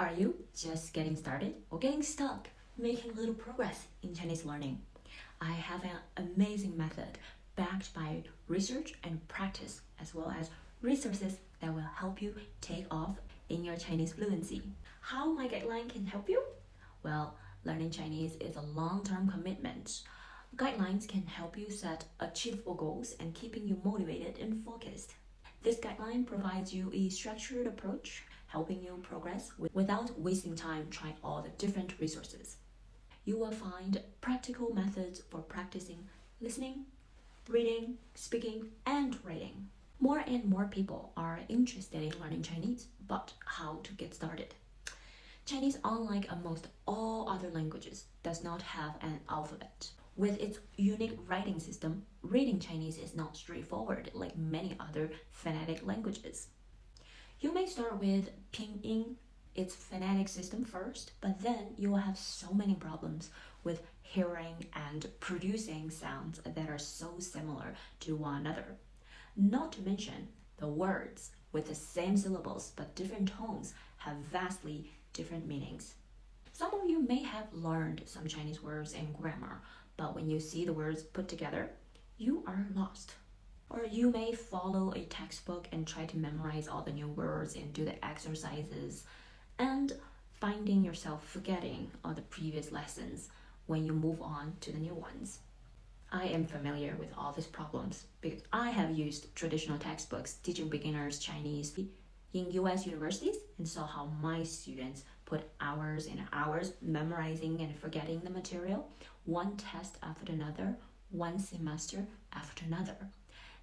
Are you just getting started or getting stuck, making little progress in Chinese learning? I have an amazing method backed by research and practice, as well as resources that will help you take off in your Chinese fluency. How my guideline can help you? Well, learning Chinese is a long-term commitment. Guidelines can help you set achievable goals and keeping you motivated and focused. This guideline provides you a structured approach, helping you progress without wasting time trying all the different resources. You will find practical methods for practicing listening, reading, speaking, and writing. More and more people are interested in learning Chinese, but how to get started? Chinese, unlike almost all other languages, does not have an alphabet. With its unique writing system, reading Chinese is not straightforward like many other phonetic languages. You may start with Pinyin, its phonetic system first, but then you will have so many problems with hearing and producing sounds that are so similar to one another. Not to mention, the words with the same syllables but different tones have vastly different meanings. Some of you may have learned some Chinese words and grammar, but when you see the words put together, you are lost. Or you may follow a textbook and try to memorize all the new words and do the exercises, and finding yourself forgetting all the previous lessons when you move on to the new ones. I am familiar with all these problems because I have used traditional textbooks teaching beginners Chinese in US universities and saw how my students put hours and hours memorizing and forgetting the material, one test after another, one semester after another.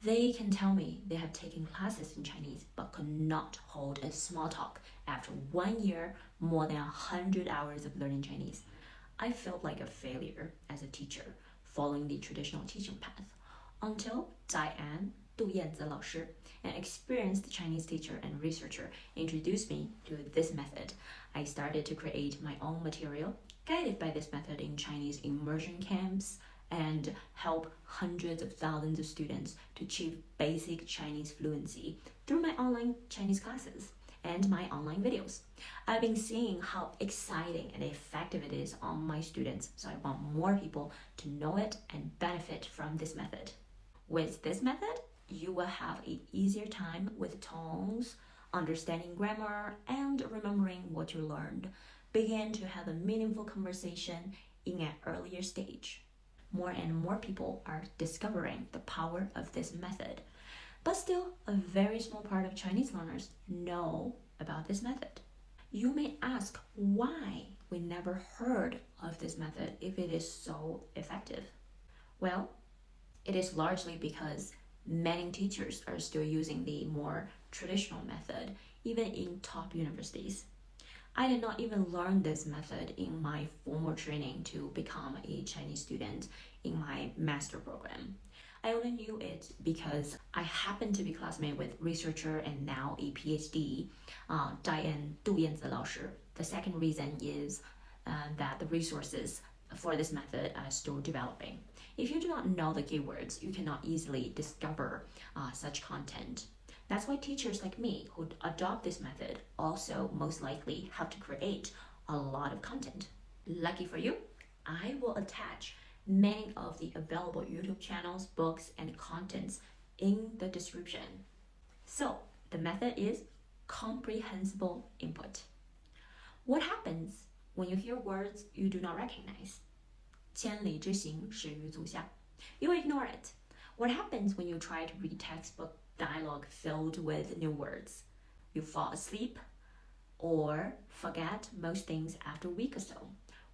They can tell me they have taken classes in Chinese but could not hold a small talk after 1 year, more than 100 hours of learning Chinese. I felt like a failure as a teacher following the traditional teaching path until Diane Neubauer, an experienced Chinese teacher and researcher, introduced me to this method. I started to create my own material guided by this method in Chinese immersion camps and help hundreds of thousands of students to achieve basic Chinese fluency through my online Chinese classes and my online videos. I've been seeing how exciting and effective it is on my students, so I want more people to know it and benefit from this method. With this method, you will have an easier time with tones, understanding grammar, and remembering what you learned. Begin to have a meaningful conversation in an earlier stage. More and more people are discovering the power of this method, but still a very small part of Chinese learners know about this method. You may ask why we never heard of this method if it is so effective. Well, it is largely because many teachers are still using the more traditional method, even in top universities. I did not even learn this method in my formal training to become a Chinese student in my master program. I only knew it because I happened to be classmate with researcher and now a PhD, Diane Neubauer. The second reason is that the resources for this method are still developing. If you do not know the keywords, you cannot easily discover such content. That's why teachers like me who adopt this method also most likely have to create a lot of content. Lucky for you, I will attach many of the available YouTube channels, books, and contents in the description. So the method is comprehensible input. What happens when you hear words you do not recognize? 千里之行，始于足下. You ignore it. What happens when you try to read textbook dialogue filled with new words? You fall asleep or forget most things after a week or so.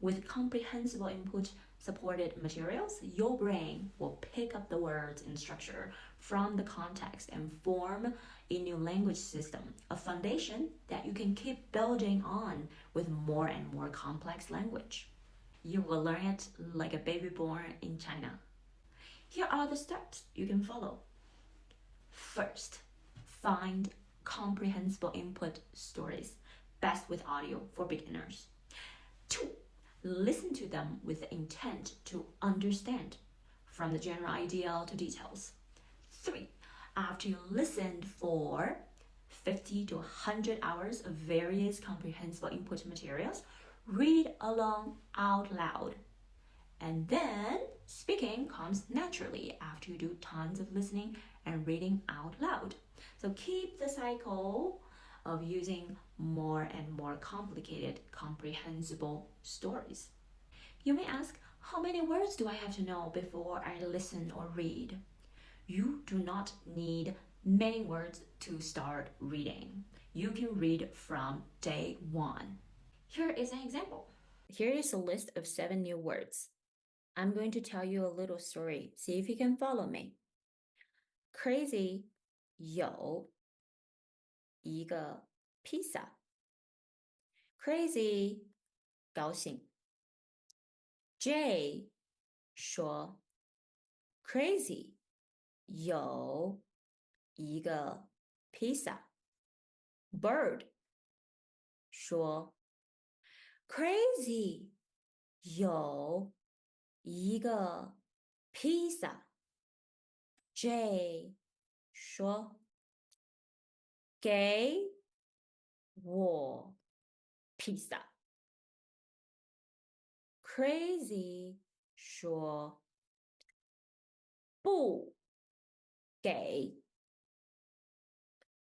With comprehensible input supported materials, your brain will pick up the words and structure from the context and form a new language system, a foundation that you can keep building on with more and more complex language. You will learn it like a baby born in China. Here are the steps you can follow. First, find comprehensible input stories, best with audio for beginners. 2, listen to them with the intent to understand, from the general idea to details. 3, after you listened for 50 to 100 hours of various comprehensible input materials, read along out loud. And then speaking comes naturally after you do tons of listening and reading out loud. So keep the cycle of using more and more complicated, comprehensible stories. You may ask, how many words do I have to know before I listen or read? You do not need many words to start reading. You can read from day one. Here is an example. Here is a list of 7 new words. I'm going to tell you a little story. See if you can follow me. Crazy 有一个披萨。Crazy 高兴。Jay 说 Crazy 有一个披萨。Bird 说 Crazy 有一个披萨。Jay 说给我披萨。Crazy 说不给。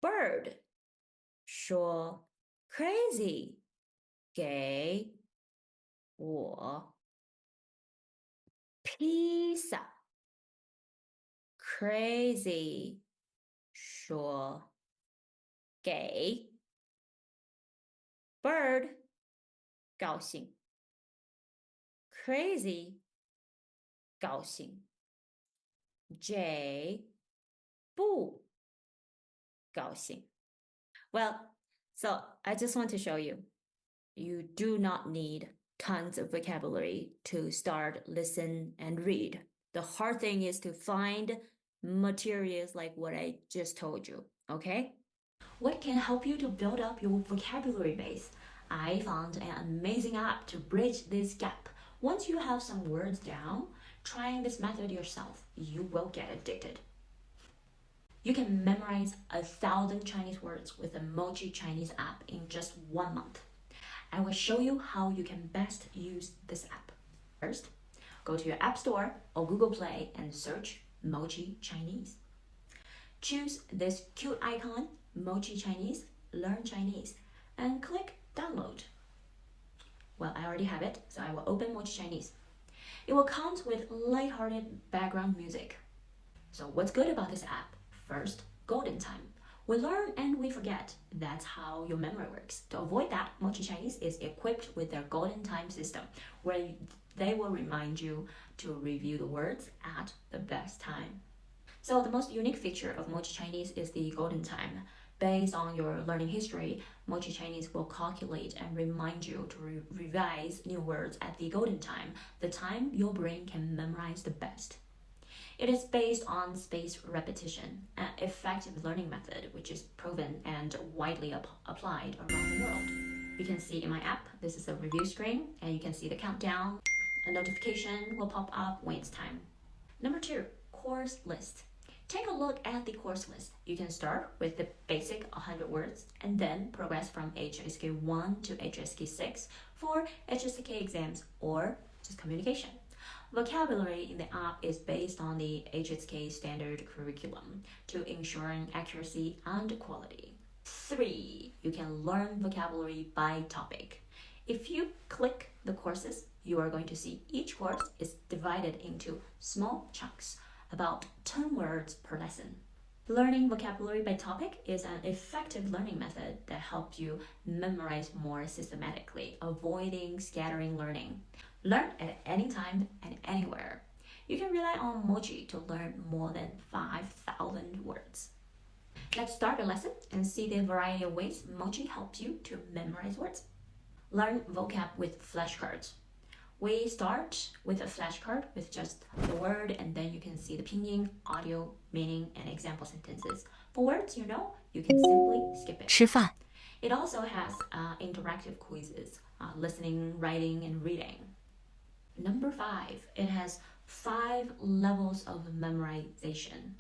Bird 说 Crazy 给我披萨。Crazy 说给。Bird 高兴。Crazy 高兴。Jay 不高兴。Well, so I just want to show you, you do not need tons of vocabulary to start, listen, and read. The hard thing is to find materials like what I just told you, okay? What can help you to build up your vocabulary base? I found an amazing app to bridge this gap. Once you have some words down, trying this method yourself, you will get addicted. You can memorize 1,000 Chinese words with the Mochi Chinese app in just 1 month. I will show you how you can best use this app. First, go to your App Store or Google Play and search Mochi Chinese. Choose this cute icon, Mochi Chinese, Learn Chinese, and click Download. Well, I already have it, so I will open Mochi Chinese. It will come with lighthearted background music. So what's good about this app? First, golden time. We learn and we forget. That's how your memory works. To avoid that, Mochi Chinese is equipped with their golden time system, where they will remind you to review the words at the best time. So the most unique feature of Mochi Chinese is the golden time. Based on your learning history, Mochi Chinese will calculate and remind you to revise new words at the golden time, the time your brain can memorize the best. It is based on spaced repetition, an effective learning method which is proven and widely applied around the world. You can see in my app, this is a review screen, and you can see the countdown. A notification will pop up when it's time. Number 2, course list. Take a look at the course list. You can start with the basic 100 words and then progress from HSK 1 to HSK 6 for HSK exams or just communication. Vocabulary in the app is based on the HSK standard curriculum to ensuring accuracy and quality. 3, you can learn vocabulary by topic. If you click the courses, you are going to see each course is divided into small chunks, about 10 words per lesson. Learning vocabulary by topic is an effective learning method that helps you memorize more systematically, avoiding scattering learning. Learn at any time and anywhere. You can rely on Mochi to learn more than 5,000 words. Let's start the lesson and see the variety of ways Mochi helps you to memorize words. Learn vocab with flashcards. We start with a flashcard with just the word, and then you can see the pinyin, audio, meaning, and example sentences. For words you know, you can simply skip it. 吃饭 It also has interactive quizzes, listening, writing, and reading. Number 5, it has 5 levels of memorization.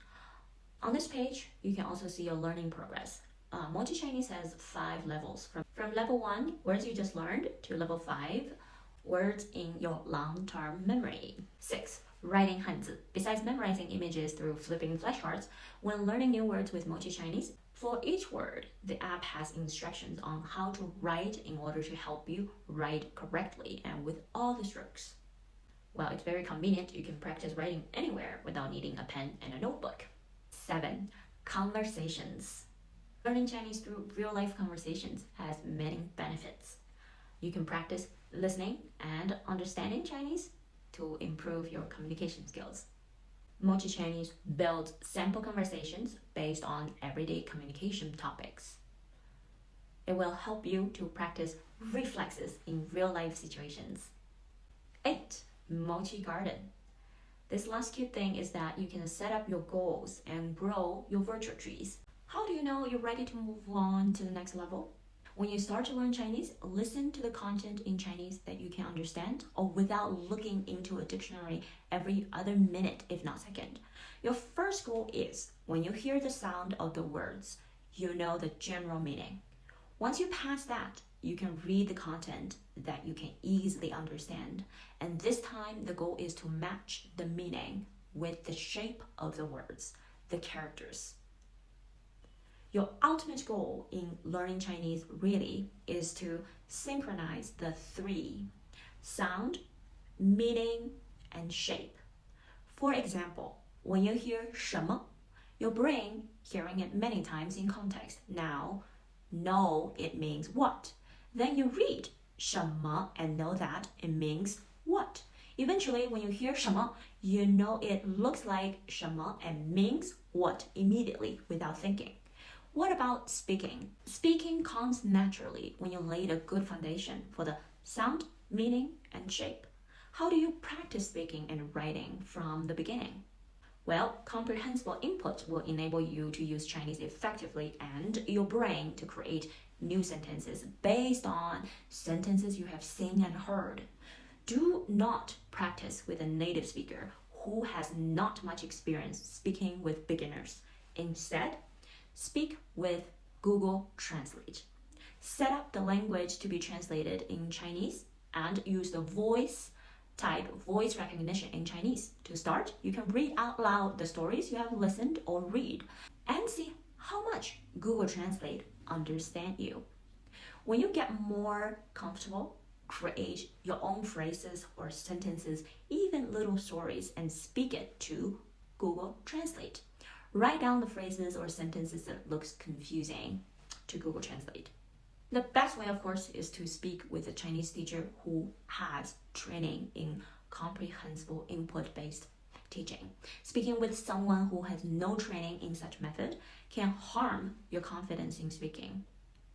On this page, you can also see your learning progress. Mochi Chinese has 5 levels. From level 1, words you just learned, to level 5, words in your long-term memory. 6. Writing Hanzi. Besides memorizing images through flipping flashcards, when learning new words with Mochi Chinese, for each word, the app has instructions on how to write in order to help you write correctly and with all the strokes. Well, it's very convenient. You can practice writing anywhere without needing a pen and a notebook. 7. Conversations. Learning Chinese through real-life conversations has many benefits. You can practice listening and understanding Chinese to improve your communication skills. Mochi Chinese builds sample conversations based on everyday communication topics. It will help you to practice reflexes in real-life situations. 8. Mochi Garden. This last cute thing is that you can set up your goals and grow your virtual trees. How do you know you're ready to move on to the next level? When you start to learn Chinese, listen to the content in Chinese that you can understand or without looking into a dictionary every other minute, if not second. Your first goal is, when you hear the sound of the words, you know the general meaning. Once you pass that, you can read the content that you can easily understand. And this time, the goal is to match the meaning with the shape of the words, the characters. Your ultimate goal in learning Chinese really is to synchronize the 3: sound, meaning, and shape. For example, when you hear 什么, your brain, hearing it many times in context, now know it means what. Then you read 什么 and know that it means what. Eventually, when you hear 什么, you know it looks like 什么 and means what immediately without thinking. What about speaking? Speaking comes naturally when you laid a good foundation for the sound, meaning, and shape. How do you practice speaking and writing from the beginning? Well, comprehensible input will enable you to use Chinese effectively and your brain to create new sentences based on sentences you have seen and heard. Do not practice with a native speaker who has not much experience speaking with beginners. Instead, speak with Google Translate. Set up the language to be translated in Chinese and use the voice recognition in Chinese. To start, you can read out loud the stories you have listened or read and see how much Google Translate understand you. When you get more comfortable, create your own phrases or sentences, even little stories, and speak it to Google Translate. Write down the phrases or sentences that looks confusing to Google Translate. The best way, of course, is to speak with a Chinese teacher who has training in comprehensible input-based teaching. Speaking with someone who has no training in such method can harm your confidence in speaking.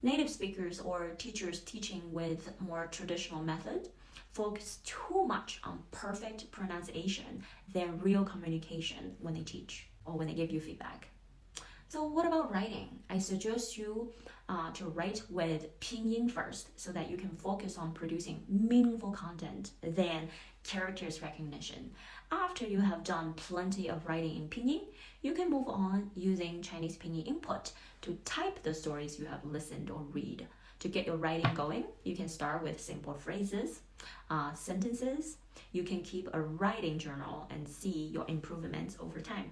Native speakers or teachers teaching with more traditional method focus too much on perfect pronunciation than real communication when they teach or when they give you feedback. So what about writing? I suggest you to write with pinyin first so that you can focus on producing meaningful content, then characters recognition. After you have done plenty of writing in pinyin, you can move on using Chinese pinyin input to type the stories you have listened or read. To get your writing going, you can start with simple phrases, sentences. You can keep a writing journal and see your improvements over time.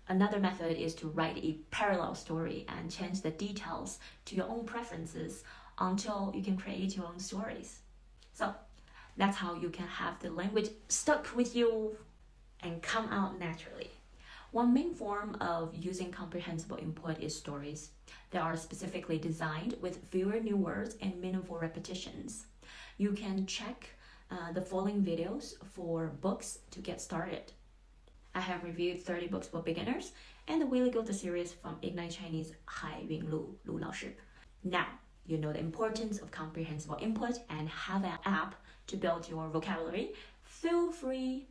Another method is to write a parallel story and change the details to your own preferences until you can create your own stories. So that's how you can have the language stuck with you and come out naturally. One main form of using comprehensible input is stories. They are specifically designed with fewer new words and meaningful repetitions. You can check the following videos for books to get started. I have reviewed 30 books for beginners and the Really Good series from Ignite Chinese 海云路 Lu 老师. Now, you know the importance of comprehensible input and have an app to build your vocabulary. Feel free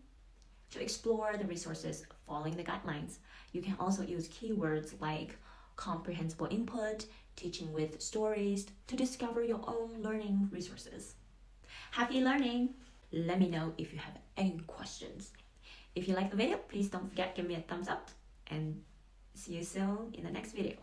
to explore the resources following the guidelines. You can also use keywords like comprehensible input, teaching with stories to discover your own learning resources. Happy learning! Let me know if you have any questions. If you like the video, please don't forget to give me a thumbs up and see you soon in the next video.